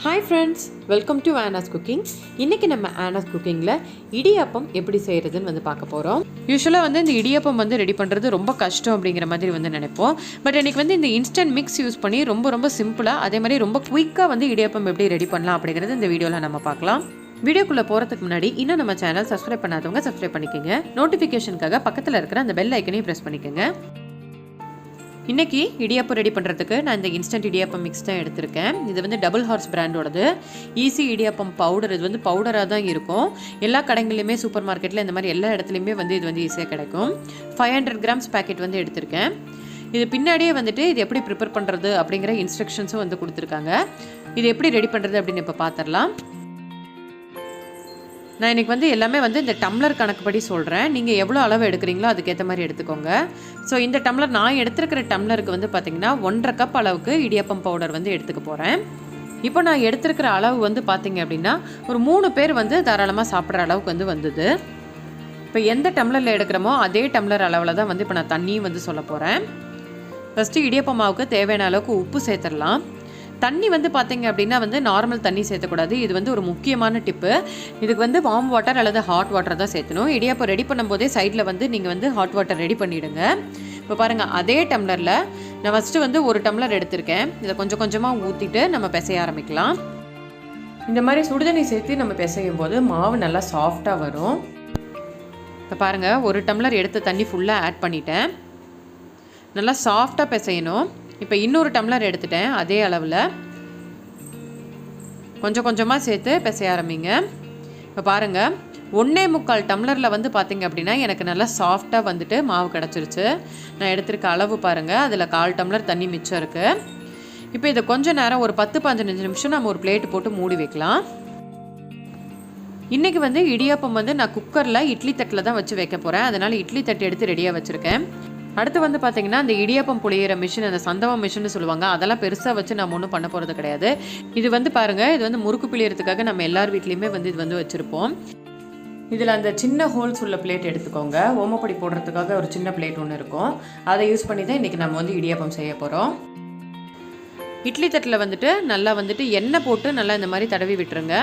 Hi friends, welcome to Anna's Cooking. இன்னைக்கு நம்ம Anna's Cookingல idiyappam எப்படி செய்யறதுன்னு வந்து பார்க்க போறோம். யூசுவலா வந்து இந்த இடியாப்பம் வந்து ரெடி பண்றது ரொம்ப கஷ்டம் அப்படிங்கிற மாதிரி வந்து நினைப்போம். பட் இன்னைக்கு வந்து இந்த இன்ஸ்டன்ட் மிக்ஸ் யூஸ் பண்ணி ரொம்ப சிம்பிளா அதே மாதிரி ரொம்ப குயிக்கா வந்து இடியாப்பம் எப்படி ரெடி பண்ணலாம் அப்படிங்கறது இந்த வீடியோல நம்ம பார்க்கலாம். வீடியோக்குள்ள போறதுக்கு முன்னாடி இன்னும் நம்ம சேனல் சப்ஸ்கிரைப் பண்ணாதவங்க சப்ஸ்கிரைப் பண்ணிக்கங்க. நோட்டிஃபிகேஷனுக்காக பக்கத்துல இருக்கிற அந்த பெல் ஐக்கனையும் பிரஸ் பண்ணிக்கங்க. இன்னைக்கு இடியாப்பம் ரெடி பண்ணுறதுக்கு நான் இந்த இன்ஸ்டன்ட் இடியாப்பம் மிக்ஸ் தான் எடுத்திருக்கேன். இது வந்து டபுள் ஹார்ஸ் பிராண்டோடது. Easy idiyappam powder. இது வந்து பவுடராக தான் இருக்கும். எல்லா கடைகள்லையுமே சூப்பர் மார்க்கெட்டில் இந்த மாதிரி எல்லா இடத்துலையுமே வந்து இது வந்து ஈஸியாக கிடைக்கும். 500 கிராம்ஸ் பேக்கெட் வந்து எடுத்திருக்கேன். இது பின்னாடியே வந்துட்டு இது எப்படி ப்ரிப்பேர் பண்ணுறது அப்படிங்கிற இன்ஸ்ட்ரக்ஷன்ஸும் வந்து கொடுத்துருக்காங்க. இது எப்படி ரெடி பண்ணுறது அப்படின்னு இப்போ பார்த்துடலாம். நான் இன்றைக்கி வந்து எல்லாமே வந்து இந்த டம்ளர் கணக்குப்படி சொல்கிறேன். நீங்கள் எவ்வளோ அளவு எடுக்கிறீங்களோ அதுக்கேற்ற மாதிரி எடுத்துக்கோங்க. ஸோ இந்த டம்ளர் நான் எடுத்துருக்கிற டம்ளருக்கு வந்து பார்த்திங்கன்னா 1.5 கப் அளவுக்கு இடியாப்பம் பவுடர் வந்து எடுத்துக்க போகிறேன். இப்போ நான் எடுத்துருக்கிற அளவு வந்து பார்த்திங்க அப்படின்னா ஒரு 3 பேர் வந்து தாராளமாக சாப்பிட்ற அளவுக்கு வந்து வந்தது. இப்போ எந்த டம்ளரில் எடுக்கிறோமோ அதே டம்ளர் அளவில் தான் வந்து இப்போ நான் தண்ணியும் வந்து சொல்ல போகிறேன். ஃபஸ்ட்டு இடியாப்பம் மாவுக்கு தேவையான அளவுக்கு உப்பு சேர்த்துடலாம். தண்ணி வந்து பார்த்திங்க அப்படின்னா வந்து நார்மல் தண்ணி சேர்த்தக்கூடாது. இது வந்து ஒரு முக்கியமான டிப்பு. இதுக்கு வந்து வார்ம் வாட்டர் அல்லது ஹாட் வாட்டர் தான் சேர்த்தணும். இடியாப்பம் ரெடி பண்ணும்போதே சைடில் வந்து நீங்கள் வந்து ஹாட் வாட்டர் ரெடி பண்ணிவிடுங்க. இப்போ பாருங்கள், அதே டம்ளரில் நான் ஃபஸ்ட்டு வந்து ஒரு டம்ளர் எடுத்திருக்கேன். இதை கொஞ்சம் கொஞ்சமாக ஊற்றிட்டு நம்ம பிசைய ஆரம்பிக்கலாம். இந்த மாதிரி சுடுதண்ணி சேர்த்து நம்ம பிசையும் போது மாவு நல்லா சாஃப்டாக வரும். இப்போ பாருங்கள், ஒரு டம்ளர் எடுத்த தண்ணி ஃபுல்லாக ஆட் பண்ணிட்டேன். நல்லா சாஃப்டாக பிசையணும். இப்போ இன்னொரு டம்ளர் எடுத்துட்டேன். அதே அளவில் கொஞ்சம் கொஞ்சமாக சேர்த்து பிசைய ஆரம்பிங்க. இப்போ பாருங்கள், 1.25 டம்ளரில் வந்து பார்த்திங்க அப்படின்னா எனக்கு நல்லா சாஃப்டாக வந்துட்டு மாவு கிடச்சிருச்சு. நான் எடுத்திருக்க அளவு பாருங்கள், அதில் 1/4 டம்ளர் தண்ணி மிச்சம் இருக்குது. இப்போ இதை கொஞ்சம் நேரம் ஒரு 10-15 நிமிஷம் நம்ம ஒரு பிளேட்டு போட்டு மூடி வைக்கலாம். இன்றைக்கி வந்து இடியாப்பம் வந்து நான் குக்கரில் இட்லி தட்டில் தான் வச்சு வைக்க போகிறேன். அதனால் இட்லி தட்டு எடுத்து ரெடியாக வச்சுருக்கேன். அடுத்து வந்து பார்த்திங்கன்னா இந்த இடியாப்பம் புளியிற மிஷின், அந்த சந்தவம் மிஷின்னு சொல்லுவாங்க, அதெல்லாம் பெருசாக வச்சு நம்ம ஒன்றும் பண்ண போகிறது கிடையாது. இது வந்து பாருங்கள், இது வந்து முறுக்கு பிழியறதுக்காக நம்ம எல்லார் வீட்லேயுமே வந்து இது வந்து வச்சுருப்போம். இதில் அந்த சின்ன ஹோல்ஸ் உள்ள பிளேட் எடுத்துக்கோங்க. ஓமப்பொடி போடுறதுக்காக ஒரு சின்ன பிளேட் ஒன்று இருக்கும். அதை யூஸ் பண்ணி தான் இன்றைக்கி நம்ம வந்து இடியாப்பம் செய்ய போகிறோம். இட்லி தட்டில் வந்துட்டு நல்லா வந்துட்டு எண்ணெய் போட்டு நல்லா இந்த மாதிரி தடவி விட்டுருங்க.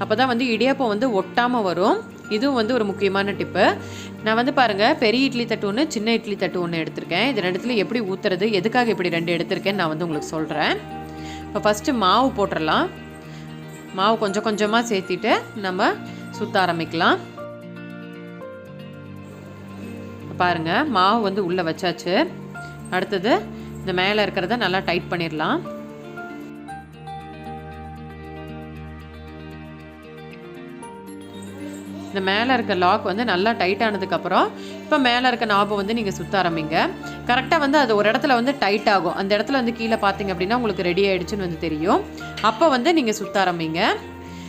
அப்போ தான் வந்து இடியாப்பம் வந்து ஒட்டாமல் வரும். இதுவும் வந்து ஒரு முக்கியமான டிப்பு. நான் வந்து பாருங்கள், பெரிய இட்லி தட்டு ஒன்று, சின்ன இட்லி தட்டு ஒன்று எடுத்திருக்கேன். இது ரெண்டுத்துல எப்படி ஊற்றுறது, எதுக்காக இப்படி 2 எடுத்திருக்கேன்னு நான் வந்து உங்களுக்கு சொல்கிறேன். இப்போ ஃபஸ்ட்டு மாவு போட்டுடலாம். மாவு கொஞ்சம் கொஞ்சமாக சேர்த்திட்டு நம்ம சுற்ற ஆரம்பிக்கலாம். பாருங்கள், மாவு வந்து உள்ளே வச்சாச்சு. அடுத்தது இந்த மேலே இருக்கிறத நல்லா டைட் பண்ணிடலாம். இந்த மேலே இருக்க லாக் வந்து நல்லா டைட் ஆனதுக்கப்புறம் இப்போ மேலே இருக்க நாபை வந்து நீங்கள் சுற்ற ஆரம்பிங்க. கரெக்டாக வந்து அது ஒரு இடத்துல வந்து டைட் ஆகும். அந்த இடத்துல வந்து கீழே பார்த்தீங்க அப்படின்னா உங்களுக்கு ரெடி ஆகிடுச்சுன்னு வந்து தெரியும். அப்போ வந்து நீங்கள் சுற்ற ஆரம்பிங்க.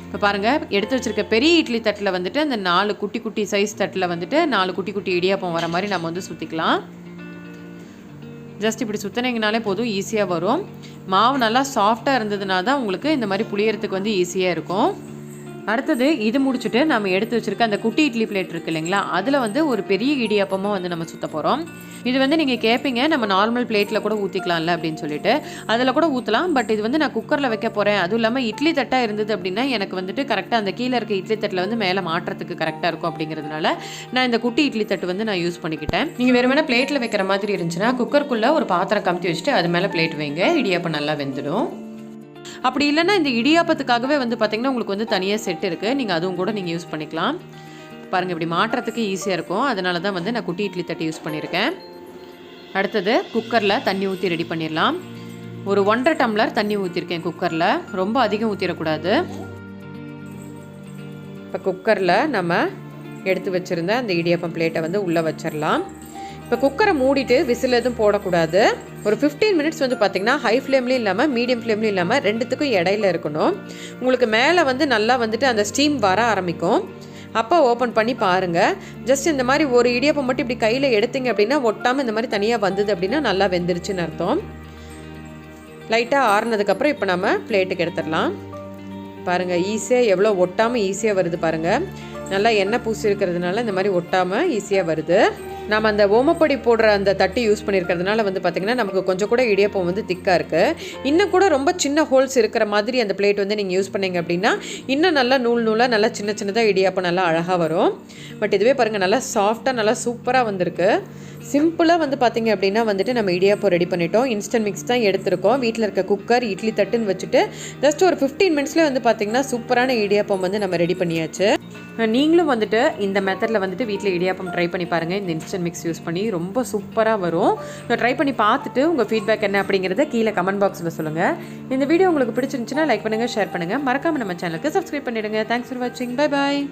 இப்போ பாருங்கள், எடுத்து வச்சுருக்க பெரிய இட்லி தட்டில் வந்துட்டு அந்த 4 குட்டி சைஸ் தட்டில் வந்துட்டு 4 குட்டி இடியாப்பம் வர மாதிரி நம்ம வந்து சுற்றிக்கலாம். ஜஸ்ட் இப்படி சுற்றினீங்கனாலே போதும், ஈஸியாக வரும். மாவு நல்லா சாஃப்டாக இருந்ததுனா தான் உங்களுக்கு இந்த மாதிரி புளியறதுக்கு வந்து ஈஸியாக இருக்கும். அடுத்தது இது முடிச்சுட்டு நம்ம எடுத்து வச்சுருக்க அந்த குட்டி இட்லி பிளேட் இருக்குது இல்லைங்களா, அதில் வந்து ஒரு பெரிய இடியாப்பமாக வந்து நம்ம சுற்ற போகிறோம். இது வந்து நீங்கள் கேட்பீங்க, நம்ம நார்மல் பிளேட்டில் கூட ஊற்றிக்கலாம்ல அப்படின்னு சொல்லிட்டு. அதில் கூட ஊற்றலாம். பட் இது வந்து நான் குக்கரில் வைக்க போகிறேன். அதுவும் இல்லாமல் இட்லி தட்டாக இருந்தது அப்படின்னா எனக்கு வந்துட்டு கரெக்டாக அந்த கீழே இருக்க இட்லி தட்டில் வந்து மேலே மாட்டுறதுக்கு கரெக்டாக இருக்கும். அப்படிங்கிறதுனால நான் இந்த குட்டி இட்லி தட்டு வந்து நான் யூஸ் பண்ணிக்கிட்டேன். நீங்கள் வெறுமனே பிளேட்டில் வைக்கிற மாதிரி இருந்துச்சுன்னா குக்கருக்குள்ளே ஒரு பாத்திரம் கமுத்தி வச்சுட்டு அது மேலே பிளேட் வைங்க. இடியாப்பம் நல்லா வெந்துடும். அப்படி இல்லைன்னா இந்த இடியாப்பத்துக்காகவே வந்து பார்த்திங்கன்னா உங்களுக்கு வந்து தனியாக செட் இருக்குது. நீங்கள் அதுவும் கூட நீங்கள் யூஸ் பண்ணிக்கலாம். பாருங்கள், இப்படி மாட்டுறதுக்கு ஈஸியாக இருக்கும். அதனால தான் வந்து நான் குட்டி இட்லி தட்டு யூஸ் பண்ணியிருக்கேன். அடுத்தது குக்கரில் தண்ணி ஊற்றி ரெடி பண்ணிடலாம். ஒரு 1.5 டம்ளர் தண்ணி ஊற்றிருக்கேன் குக்கரில். ரொம்ப அதிகம் ஊற்றிடக்கூடாது. இப்போ குக்கரில் நம்ம எடுத்து வச்சுருந்த அந்த இடியாப்பம் பிளேட்டை வந்து உள்ளே வச்சிடலாம். இப்போ குக்கரை மூடிட்டு விசில் எதுவும் போடக்கூடாது. ஒரு 15 மினிட்ஸ் வந்து பார்த்திங்கன்னா ஹை ஃப்ளேம்லேயும் இல்லாமல் மீடியம் ஃப்ளேம்லேயும் இல்லாமல் ரெண்டுத்துக்கும் இடையில இருக்கணும். உங்களுக்கு மேலே வந்து நல்லா வந்துட்டு அந்த ஸ்டீம் வர ஆரம்பிக்கும். அப்போ ஓப்பன் பண்ணி பாருங்கள். ஜஸ்ட் இந்த மாதிரி ஒரு இடியாப்பம் மட்டும் இப்படி கையில் எடுத்தீங்க அப்படின்னா ஒட்டாமல் இந்த மாதிரி தனியாக வந்தது அப்படின்னா நல்லா வெந்துருச்சுன்னு அர்த்தம். லைட்டாக ஆறுனதுக்கப்புறம் இப்போ நம்ம பிளேட்டுக்கு எடுத்துடலாம். பாருங்கள், ஈஸியாக எவ்வளோ ஒட்டாமல் ஈஸியாக வருது பாருங்கள். நல்லா எண்ணெய் பூசி இருக்கிறதுனால இந்த மாதிரி ஒட்டாமல் ஈஸியாக வருது. நம்ம அந்த ஓமப்பொடி போடுற அந்த தட்டு யூஸ் பண்ணியிருக்கிறதுனால வந்து பார்த்திங்கன்னா நமக்கு கொஞ்சம் கூட இடியாப்பம் வந்து திக்காக இருக்குது. இன்னும் கூட ரொம்ப சின்ன ஹோல்ஸ் இருக்கிற மாதிரி அந்த பிளேட் வந்து நீங்கள் யூஸ் பண்ணிங்க அப்படின்னா இன்னும் நல்லா நூலாக நல்லா சின்ன சின்னதாக இடியாப்பம் நல்லா அழகாக வரும். பட் இதுவே பாருங்கள் நல்லா சாஃப்டாக நல்லா சூப்பராக வந்திருக்கு. சிம்பிளாக வந்து பார்த்திங்க அப்படின்னா வந்துட்டு நம்ம இடியாப்பம் ரெடி பண்ணிட்டோம். இன்ஸ்டன்ட் மிக்ஸ் தான் எடுத்திருக்கோம். வீட்டில் இருக்க குக்கர் இட்லி தட்டுன்னு வச்சுட்டு ஜஸ்ட் ஒரு 15 மினிட்ஸ்லேயே வந்து பார்த்திங்கன்னா சூப்பரான இடியாப்பம் வந்து நம்ம ரெடி பண்ணியாச்சு. நீங்களும் வந்துட்டு இந்த மெத்தடில் வந்துட்டு வீட்டில் இடியாப்பம் ட்ரை பண்ணி பாருங்கள். இந்த இன்ஸ்டன்ட் மிக்ஸ் யூஸ் பண்ணி ரொம்ப சூப்பராக வரும். ட்ரை பண்ணி பார்த்துட்டு உங்கள் ஃபீட்பேக் என்ன அப்படிங்கிறத கீழே கமெண்ட் பாக்ஸில் சொல்லுங்கள். இந்த வீடியோ உங்களுக்கு பிடிச்சிருந்துச்சுன்னா லைக் பண்ணுங்கள், ஷேர் பண்ணுங்கள். மறக்காமல் நம்ம சேனலுக்கு சப்ஸ்கிரைப் பண்ணிவிடுங்க. தேங்க்ஸ் ஃபார் வாட்சிங். Bye bye.